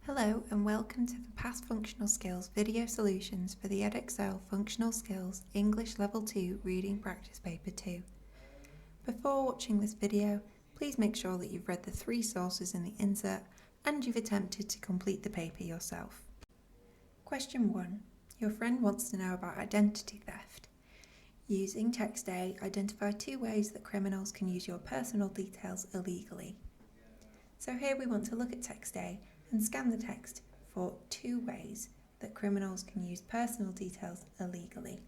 Hello and welcome to the Past Functional Skills video solutions for the Edexcel Functional Skills English Level 2 Reading Practice Paper 2. Before watching this video, please make sure that you've read the 3 sources in the insert and you've attempted to complete the paper yourself. Question 1. Your friend wants to know about identity theft. Using text A, identify 2 ways that criminals can use your personal details illegally. So here we want to look at text A and scan the text for 2 ways that criminals can use personal details illegally.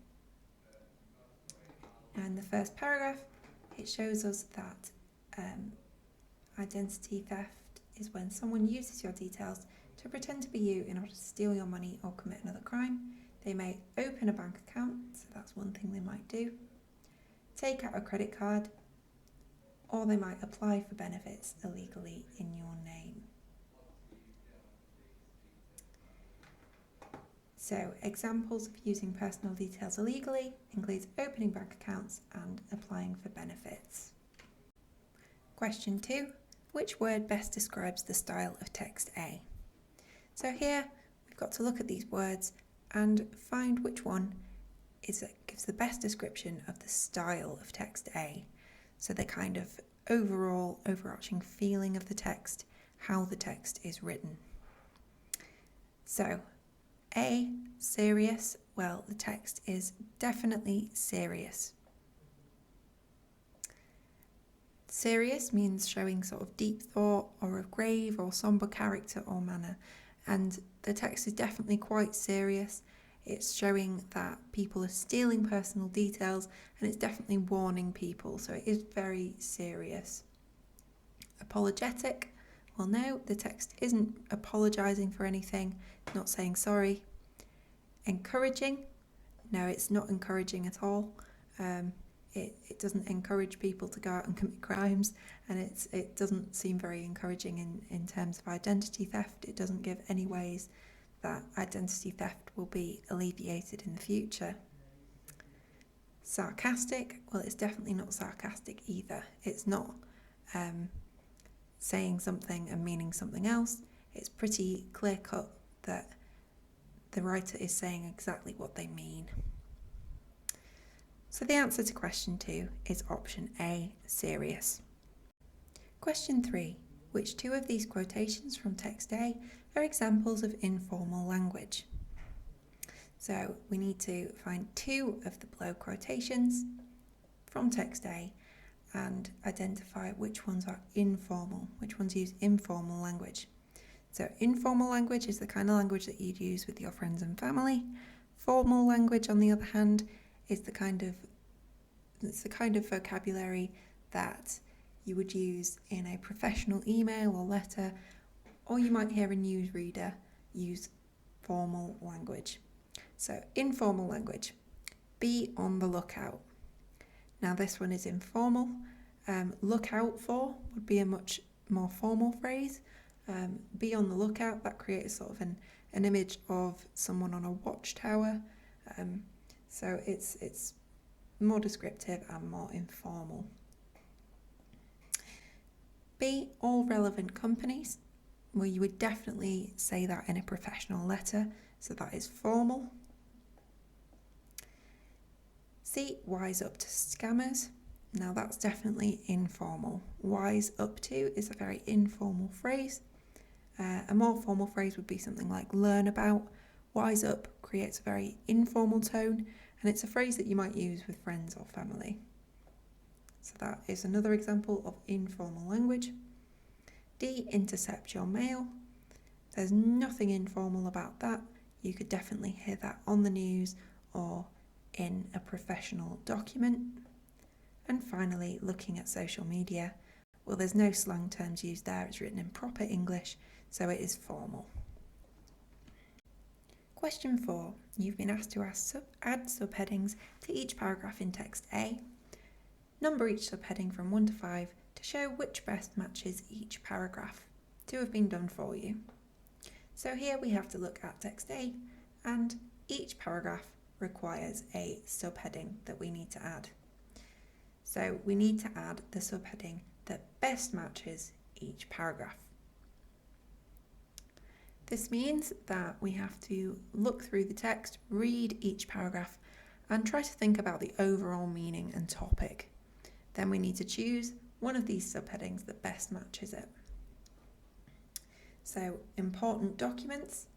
Now in the first paragraph, it shows us that identity theft is when someone uses your details to pretend to be you in order to steal your money or commit another crime. They may open a bank account, so that's one thing they might do, take out a credit card, or they might apply for benefits illegally in your name. So examples of using personal details illegally includes opening bank accounts and applying for benefits. Question 2. Which word best describes the style of text A? So here we've got to look at these words and find which one gives the best description of the style of text A. So the kind of overarching feeling of the text, how the text is written. So A, serious. Well, the text is definitely serious. Serious means showing sort of deep thought or a grave or somber character or manner. And the text is definitely quite serious. It's showing that people are stealing personal details and it's definitely warning people. So it is very serious. Apologetic. Well, no, the text isn't apologising for anything, not saying sorry. Encouraging. No, it's not encouraging at all. It doesn't encourage people to go out and commit crimes, and it doesn't seem very encouraging in terms of identity theft. It doesn't give any ways that identity theft will be alleviated in the future. Sarcastic. Well, it's definitely not sarcastic either. It's not saying something and meaning something else. It's pretty clear cut that the writer is saying exactly what they mean. So the answer to question 2 is option A, serious. Question 3. Which 2 of these quotations from text A are examples of informal language? So we need to find 2 of the below quotations from text A and identify which ones are informal, which ones use informal language. So informal language is the kind of language that you'd use with your friends and family. Formal language, on the other hand, is the kind of vocabulary that you would use in a professional email or letter, or you might hear a newsreader use formal language. So informal language, be on the lookout. Now this one is informal. Look out for would be a much more formal phrase. Be on the lookout, that creates sort of an image of someone on a watchtower. So it's more descriptive and more informal. B, all relevant companies. Well, you would definitely say that in a professional letter, so that is formal. C, wise up to scammers. Now that's definitely informal. Wise up to is a very informal phrase. A more formal phrase would be something like learn about. Wise up creates a very informal tone, and it's a phrase that you might use with friends or family. So that is another example of informal language. D, intercept your mail. There's nothing informal about that. You could definitely hear that on the news or in a professional document. And finally, looking at social media. Well, there's no slang terms used there. It's written in proper English, so it is formal. Question 4. You've been asked to add subheadings to each paragraph in text A. Number each subheading from 1 to 5 to show which best matches each paragraph. 2 have been done for you. So here we have to look at text A, and each paragraph requires a subheading that we need to add. So we need to add the subheading that best matches each paragraph. This means that we have to look through the text, read each paragraph, and try to think about the overall meaning and topic. Then we need to choose one of these subheadings that best matches it. So, important documents,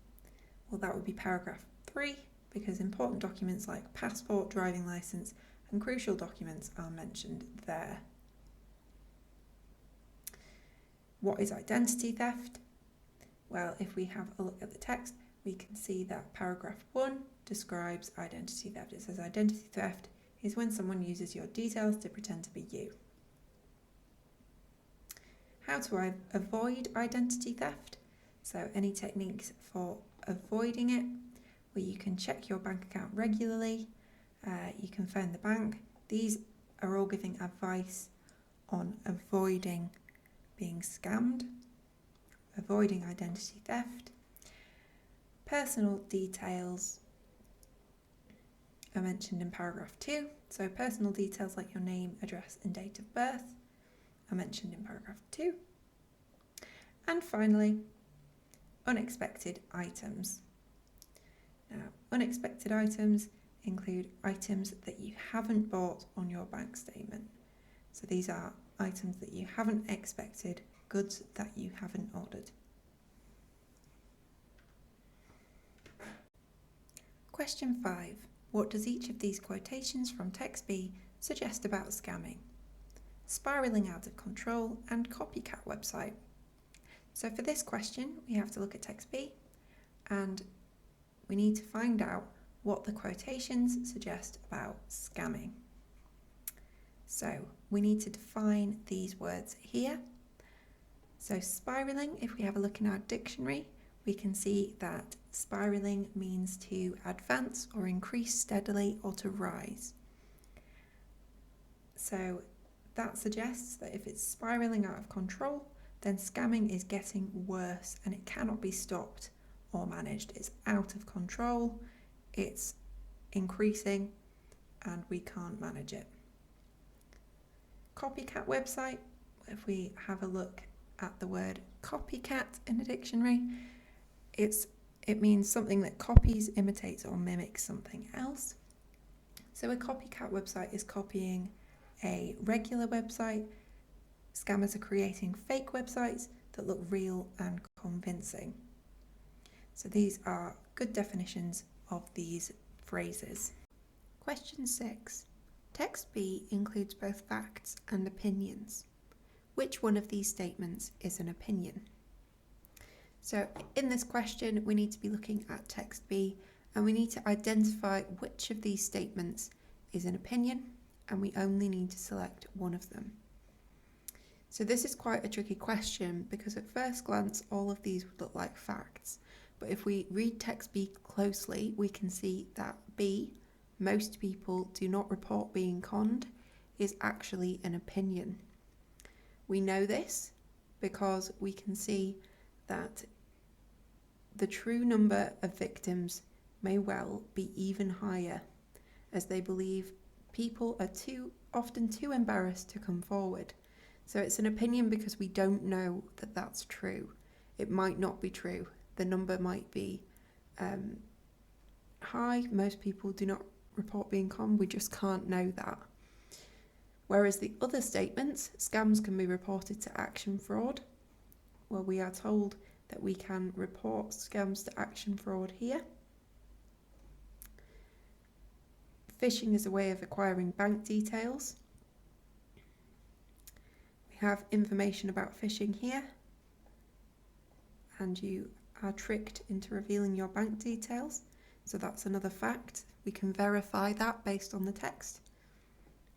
well, that would be paragraph 3, because important documents like passport, driving licence, and crucial documents are mentioned there. What is identity theft? Well, if we have a look at the text, we can see that paragraph 1 describes identity theft. It says identity theft is when someone uses your details to pretend to be you. How to avoid identity theft? So any techniques for avoiding it? Well, you can check your bank account regularly, you can phone the bank. These are all giving advice on avoiding being scammed, avoiding identity theft. Personal details are mentioned in paragraph 2. So personal details like your name, address and date of birth are mentioned in paragraph 2. And finally, unexpected items. Now, unexpected items include items that you haven't bought on your bank statement. So these are items that you haven't expected, goods that you haven't ordered. Question 5. What does each of these quotations from text B suggest about scamming? Spiralling out of control and copycat website. So for this question, we have to look at text B and we need to find out what the quotations suggest about scamming. So we need to define these words here. So spiralling, if we have a look in our dictionary, we can see that spiralling means to advance or increase steadily or to rise. So that suggests that if it's spiralling out of control, then scamming is getting worse and it cannot be stopped or managed. It's out of control, it's increasing, and we can't manage it. Copycat website, if we have a look at the word copycat in a dictionary, it means something that copies, imitates, or mimics something else. So a copycat website is copying a regular website. Scammers are creating fake websites that look real and convincing. So these are good definitions of these phrases. Question 6. Text B includes both facts and opinions. Which one of these statements is an opinion? So in this question, we need to be looking at text B and we need to identify which of these statements is an opinion, and we only need to select one of them. So this is quite a tricky question because at first glance, all of these would look like facts. But if we read text B closely, we can see that B, most people do not report being conned, is actually an opinion. We know this because we can see that the true number of victims may well be even higher, as they believe people are often too embarrassed to come forward. So it's an opinion because we don't know that that's true. It might not be true. The number might be high. Most people do not report being conned. We just can't know that. Whereas the other statements, scams can be reported to Action Fraud. Well, we are told that we can report scams to Action Fraud here. Phishing is a way of acquiring bank details. We have information about phishing here, and you are tricked into revealing your bank details. So that's another fact. We can verify that based on the text.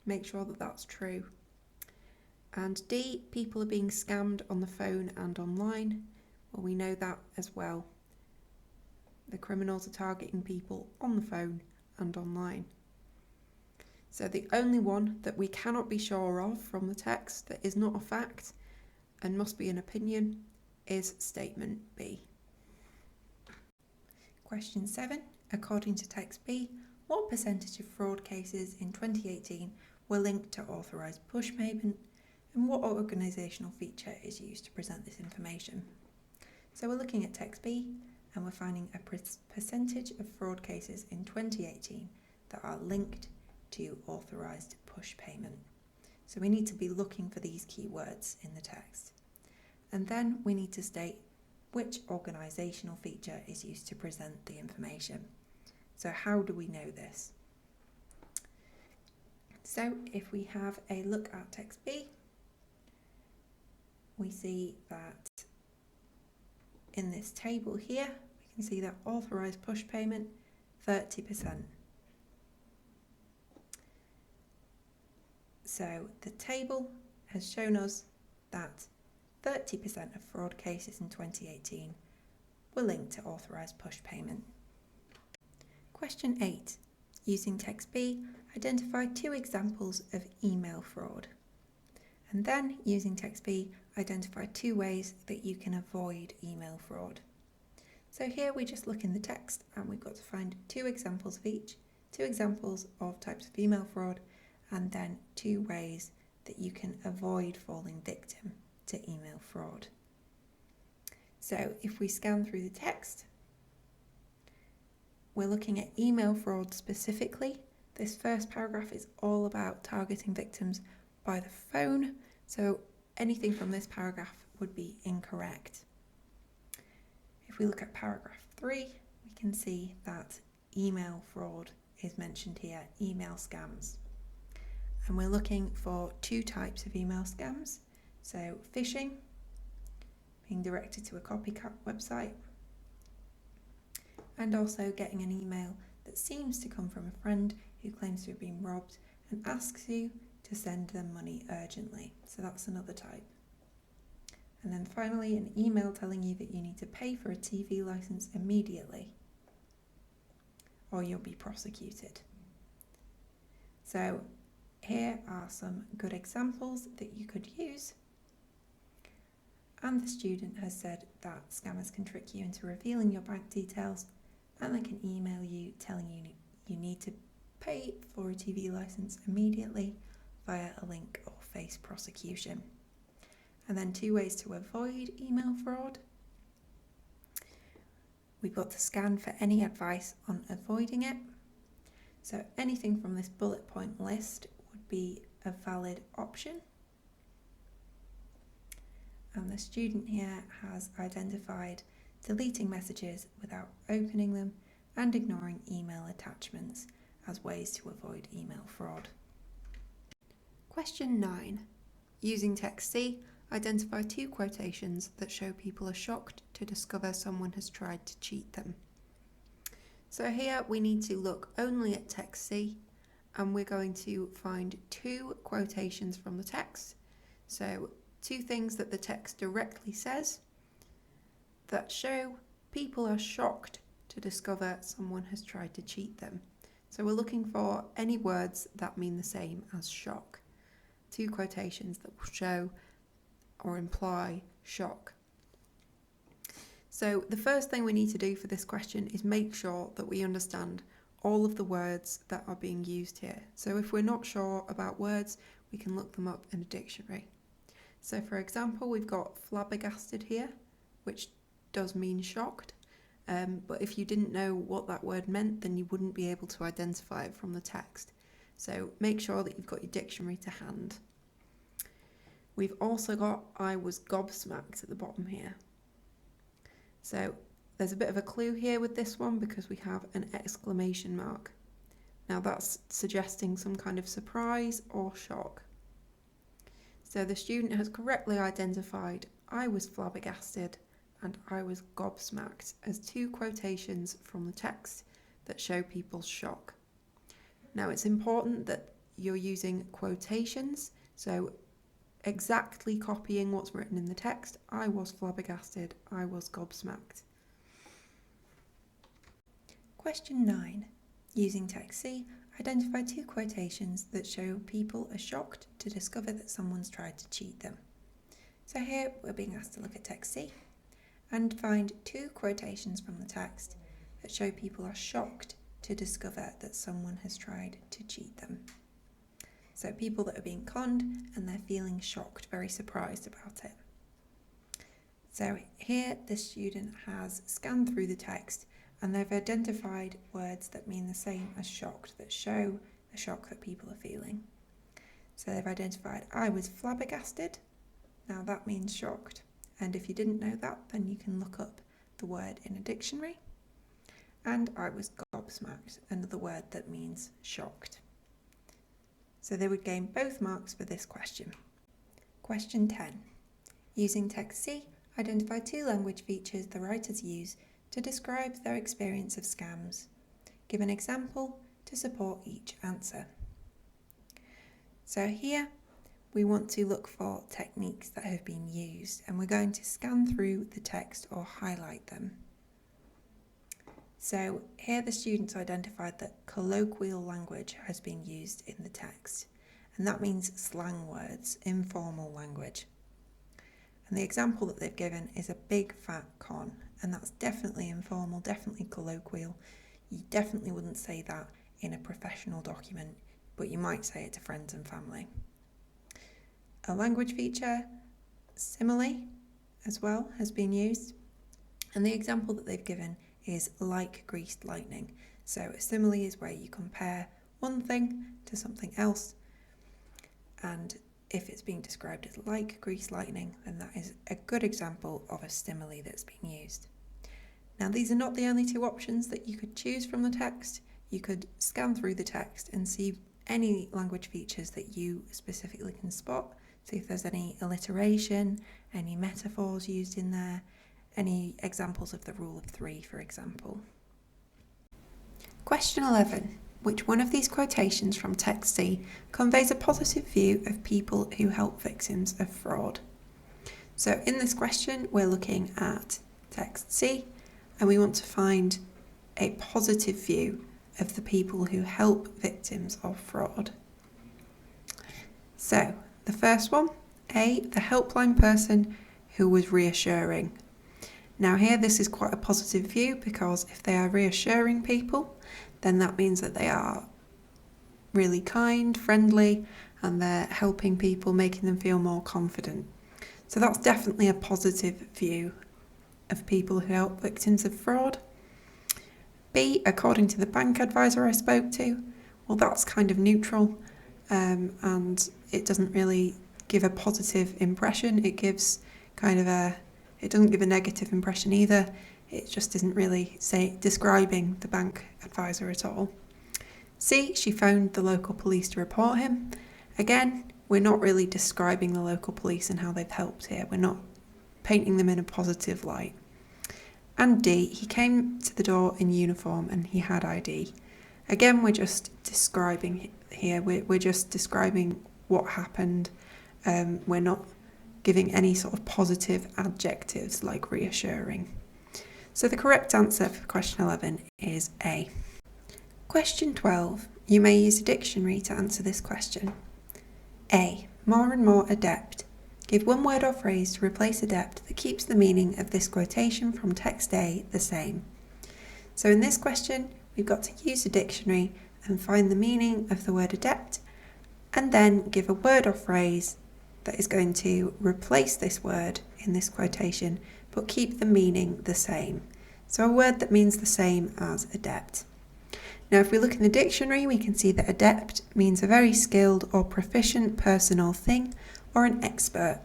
Make sure that that's true. And D, people are being scammed on the phone and online. Well, we know that as well. The criminals are targeting people on the phone and online. So the only one that we cannot be sure of from the text that is not a fact and must be an opinion is statement B. Question 7. According to text B, what percentage of fraud cases in 2018 were linked to authorised push payment, and what organisational feature is used to present this information? So we're looking at text B and we're finding a percentage of fraud cases in 2018 that are linked to authorised push payment. So we need to be looking for these keywords in the text. And then we need to state which organisational feature is used to present the information. So how do we know this? So if we have a look at text B, we see that in this table here, we can see that authorised push payment, 30%. So the table has shown us that 30% of fraud cases in 2018 were linked to authorised push payment. Question 8. Using text B, identify 2 examples of email fraud. And then, using text B, identify 2 ways that you can avoid email fraud. So here we just look in the text and we've got to find 2 examples of each, 2 examples of types of email fraud, and then 2 ways that you can avoid falling victim to email fraud. So if we scan through the text, we're looking at email fraud specifically. This first paragraph is all about targeting victims by the phone, so anything from this paragraph would be incorrect. If we look at paragraph 3, we can see that email fraud is mentioned here, email scams. And we're looking for 2 types of email scams. So phishing, being directed to a copycat website, and also getting an email that seems to come from a friend who claims to have been robbed and asks you to send them money urgently. So that's another type. And then finally, an email telling you that you need to pay for a TV license immediately or you'll be prosecuted. So here are some good examples that you could use. And the student has said that scammers can trick you into revealing your bank details, and they can email you telling you you need to pay for a TV license immediately via a link or face prosecution. And then 2 ways to avoid email fraud. We've got to scan for any advice on avoiding it. So anything from this bullet point list would be a valid option. And the student here has identified deleting messages without opening them and ignoring email attachments as ways to avoid email fraud. Question 9. Using text C, identify 2 quotations that show people are shocked to discover someone has tried to cheat them. So here we need to look only at text C, and we're going to find 2 quotations from the text. So 2 things that the text directly says that show people are shocked to discover someone has tried to cheat them. So we're looking for any words that mean the same as shock. 2 quotations that will show or imply shock. So the first thing we need to do for this question is make sure that we understand all of the words that are being used here. So if we're not sure about words, we can look them up in a dictionary. So for example, we've got flabbergasted here, which does mean shocked. But if you didn't know what that word meant, then you wouldn't be able to identify it from the text. So make sure that you've got your dictionary to hand. We've also got I was gobsmacked at the bottom here. So there's a bit of a clue here with this one because we have an exclamation mark. Now that's suggesting some kind of surprise or shock. So the student has correctly identified I was flabbergasted and I was gobsmacked as 2 quotations from the text that show people's shock. Now it's important that you're using quotations, so exactly copying what's written in the text. I was flabbergasted, I was gobsmacked. Question 9. Using text C, identify 2 quotations that show people are shocked to discover that someone's tried to cheat them. So here we're being asked to look at text C and find 2 quotations from the text that show people are shocked to discover that someone has tried to cheat them. So people that are being conned and they're feeling shocked, very surprised about it. So here the student has scanned through the text and they've identified words that mean the same as shocked, that show the shock that people are feeling. So they've identified, I was flabbergasted. Now that means shocked. And if you didn't know that, then you can look up the word in a dictionary. And I was gobsmacked, another word that means shocked. So they would gain both marks for this question. Question 10. Using text C, identify 2 language features the writers use to describe their experience of scams. Give an example to support each answer. So here we want to look for techniques that have been used, and we're going to scan through the text or highlight them. So here the students identified that colloquial language has been used in the text, and that means slang words, informal language. And the example that they've given is a big fat con, and that's definitely informal, definitely colloquial. You definitely wouldn't say that in a professional document, but you might say it to friends and family. A language feature, simile, as well, has been used, and the example that they've given is like greased lightning. So a simile is where you compare one thing to something else, and if it's being described as like greased lightning, then that is a good example of a simile that's being used. Now these are not the only 2 options that you could choose from the text. You could scan through the text and see any language features that you specifically can spot, see if there's any alliteration, any metaphors used in there, any examples of the rule of 3, for example. Question 11. Which one of these quotations from text C conveys a positive view of people who help victims of fraud? So in this question, we're looking at text C, and we want to find a positive view of the people who help victims of fraud. So the first one, A, the helpline person who was reassuring. Now here this is quite a positive view, because if they are reassuring people, then that means that they are really kind, friendly, and they're helping people, making them feel more confident. So that's definitely a positive view of people who help victims of fraud. B, according to the bank advisor I spoke to, well, that's kind of neutral, and it doesn't really give a positive impression. It gives it doesn't give a negative impression either. It just isn't really describing the bank advisor at all. C, she phoned the local police to report him. Again, we're not really describing the local police and how they've helped here. We're not painting them in a positive light. And D, he came to the door in uniform and he had ID. Again, we're just describing here. We're just describing what happened. We're not giving any sort of positive adjectives like reassuring. So the correct answer for question 11 is A. Question 12. You may use a dictionary to answer this question. A. More and more adept. Give one word or phrase to replace adept that keeps the meaning of this quotation from text A the same. So in this question, we've got to use a dictionary and find the meaning of the word adept, and then give a word or phrase that is going to replace this word in this quotation, but keep the meaning the same. So a word that means the same as adept. Now, if we look in the dictionary, we can see that adept means a very skilled or proficient person or thing, or an expert.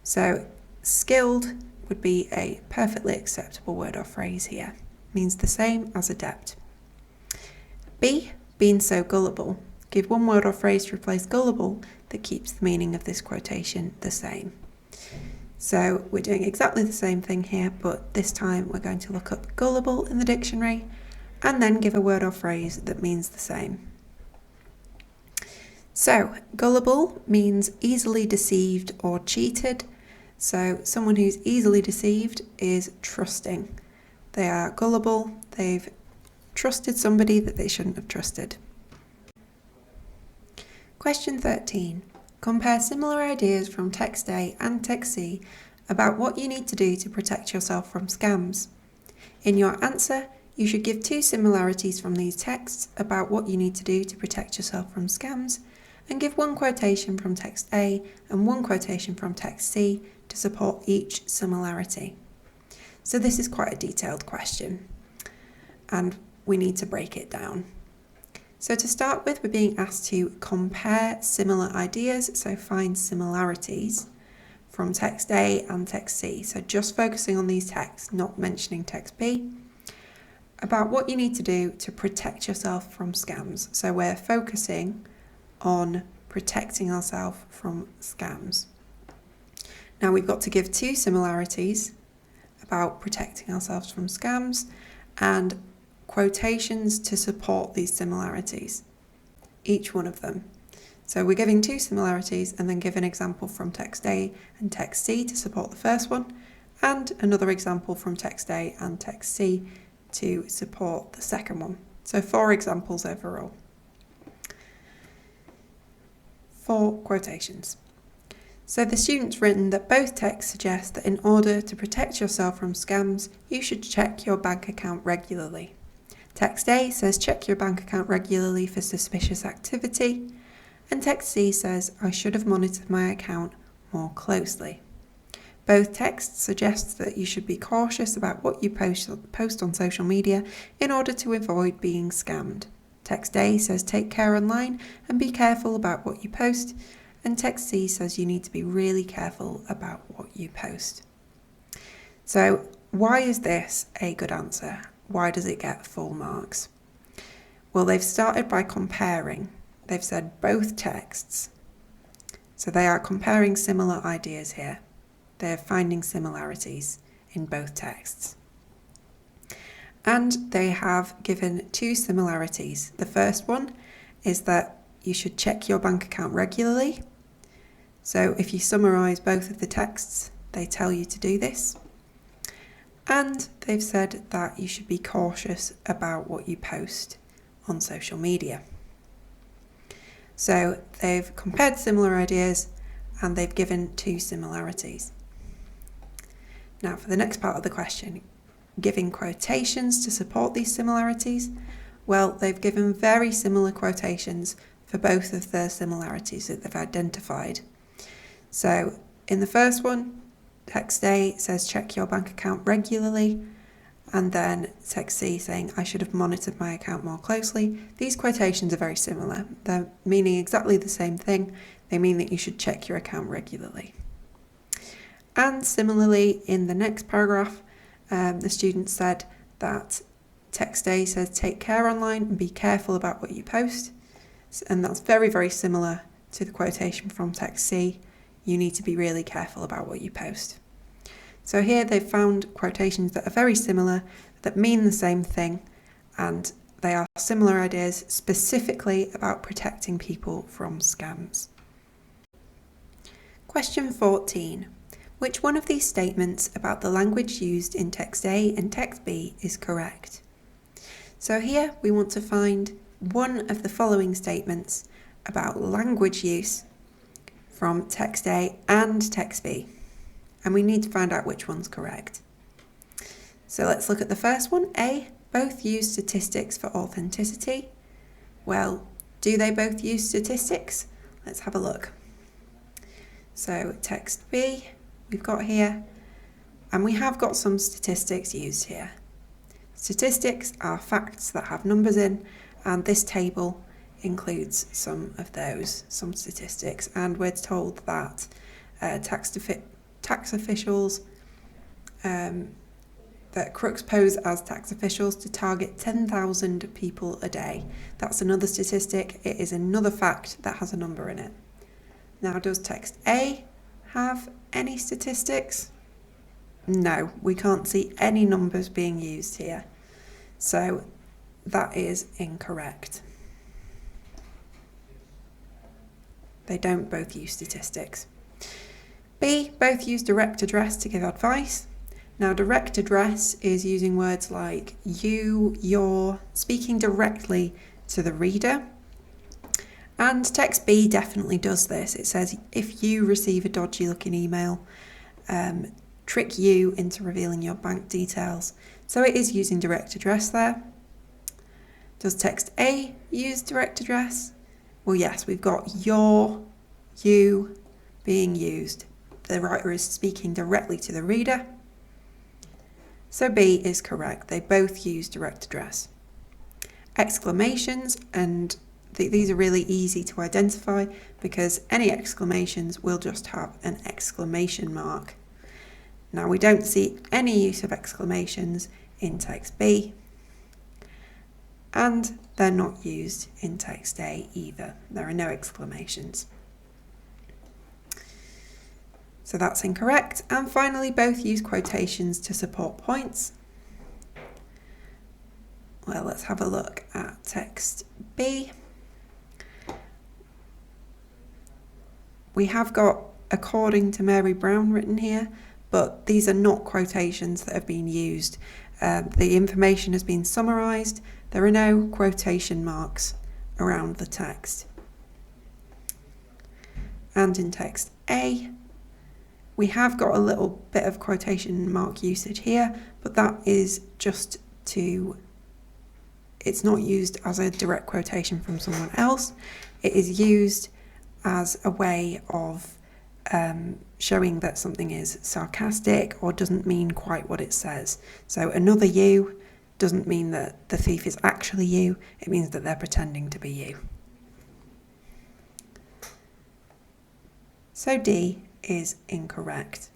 So skilled would be a perfectly acceptable word or phrase here. Means the same as adept. B, being so gullible. Give one word or phrase to replace gullible that keeps the meaning of this quotation the same. So we're doing exactly the same thing here, but this time we're going to look up gullible in the dictionary and then give a word or phrase that means the same. So gullible means easily deceived or cheated. So someone who's easily deceived is trusting. They are gullible, they've trusted somebody that they shouldn't have trusted. Question 13. Compare similar ideas from text A and text C about what you need to do to protect yourself from scams. In your answer, you should give 2 similarities from these texts about what you need to do to protect yourself from scams, and give 1 quotation from text A and 1 quotation from text C to support each similarity? So this is quite a detailed question, and we need to break it down. So to start with, we're being asked to compare similar ideas, so find similarities from text A and text C. So just focusing on these texts, not mentioning text B, about what you need to do to protect yourself from scams. So we're focusing on protecting ourselves from scams. Now we've got to give two similarities about protecting ourselves from scams and quotations to support these similarities, each one of them. So we're giving two similarities and then give an example from text A and text C to support the first one, and another example from text A and text C to support the second one. So 4 examples overall. 4 quotations. So the student's written that both texts suggest that in order to protect yourself from scams, you should check your bank account regularly. Text A says check your bank account regularly for suspicious activity, and text C says I should have monitored my account more closely. Both texts suggest that you should be cautious about what you post on social media in order to avoid being scammed. Text A says take care online and be careful about what you post, and text C says you need to be really careful about what you post. So why is this a good answer? Why does it get full marks? Well, they've started by comparing. They've said both texts. So they are comparing similar ideas here. They're finding similarities in both texts. And they have given 2 similarities. The first one is that you should check your bank account regularly. So if you summarise both of the texts, they tell you to do this. And they've said that you should be cautious about what you post on social media. So they've compared similar ideas and they've given 2 similarities. Now for the next part of the question, giving quotations to support these similarities. Well, they've given very similar quotations for both of the similarities that they've identified. So in the first one, text A says check your bank account regularly, and then text C saying I should have monitored my account more closely. These quotations are very similar. They're meaning exactly the same thing. They mean that you should check your account regularly. And similarly, in the next paragraph, the student said that text A says take care online and be careful about what you post. And that's very, very similar to the quotation from text C. You need to be really careful about what you post. So here they've found quotations that are very similar, that mean the same thing, and they are similar ideas specifically about protecting people from scams. Question 14. Which one of these statements about the language used in text A and text B is correct? So here we want to find one of the following statements about language use from text A and text B, and we need to find out which one's correct. So let's look at the first one. A, both use statistics for authenticity. Well, do they both use statistics? Let's have a look. So text B we've got here, and we have got some statistics used here. Statistics are facts that have numbers in, and this table includes some of those, some statistics, and we're told that tax officials, that crooks pose as tax officials to target 10,000 people a day. That's another statistic. It is another fact that has a number in it. Now, does text A have any statistics? No, we can't see any numbers being used here. So that is incorrect. They don't both use statistics. B, both use direct address to give advice. Now, direct address is using words like you, your, speaking directly to the reader. And text B definitely does this. It says, if you receive a dodgy looking email, trick you into revealing your bank details. So it is using direct address there. Does text A use direct address? Well, yes, we've got your, you being used. the writer is speaking directly to the reader. So B is correct. They both use direct address. Exclamations, and these are really easy to identify because any exclamations will just have an exclamation mark. Now we don't see any use of exclamations in text B, and they're not used in text A either. There are no exclamations. So that's incorrect. And finally, both use quotations to support points. Well, let's have a look at text B. We have got according to Mary Brown written here, but these are not quotations that have been used. The information has been summarised. There are no quotation marks around the text. And in text A, we have got a little bit of quotation mark usage here, but that is just to, it's not used as a direct quotation from someone else. It is used as a way of showing that something is sarcastic or doesn't mean quite what it says. So another you doesn't mean that the thief is actually you, it means that they're pretending to be you. So D is incorrect.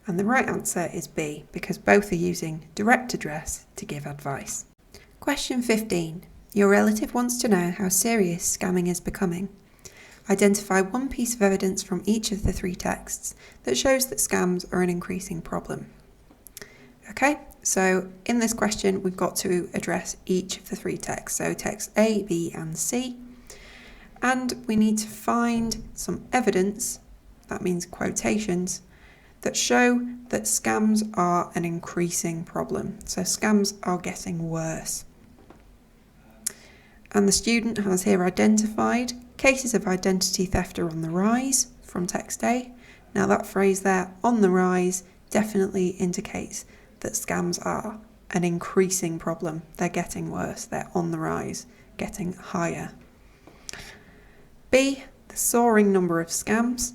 And the right answer is B, because both are using direct address to give advice. Question 15. Your relative wants to know how serious scamming is becoming. Identify one piece of evidence from each of the three texts that shows that scams are an increasing problem. Okay, so in this question, we've got to address each of the three texts. So text A, B, and C. And we need to find some evidence, that means quotations, that show that scams are an increasing problem. So scams are getting worse. And the student has here identified cases of identity theft are on the rise from text A. Now that phrase there, on the rise, definitely indicates that scams are an increasing problem. They're getting worse, they're on the rise, getting higher. B, the soaring number of scams.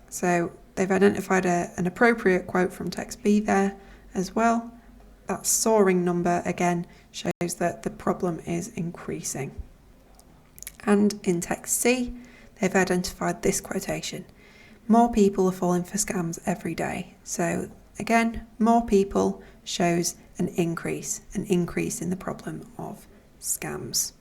So they've identified an appropriate quote from text B there as well. That soaring number again shows that the problem is increasing. And in text C, they've identified this quotation. More people are falling for scams every day. So again, more people shows an increase in the problem of scams.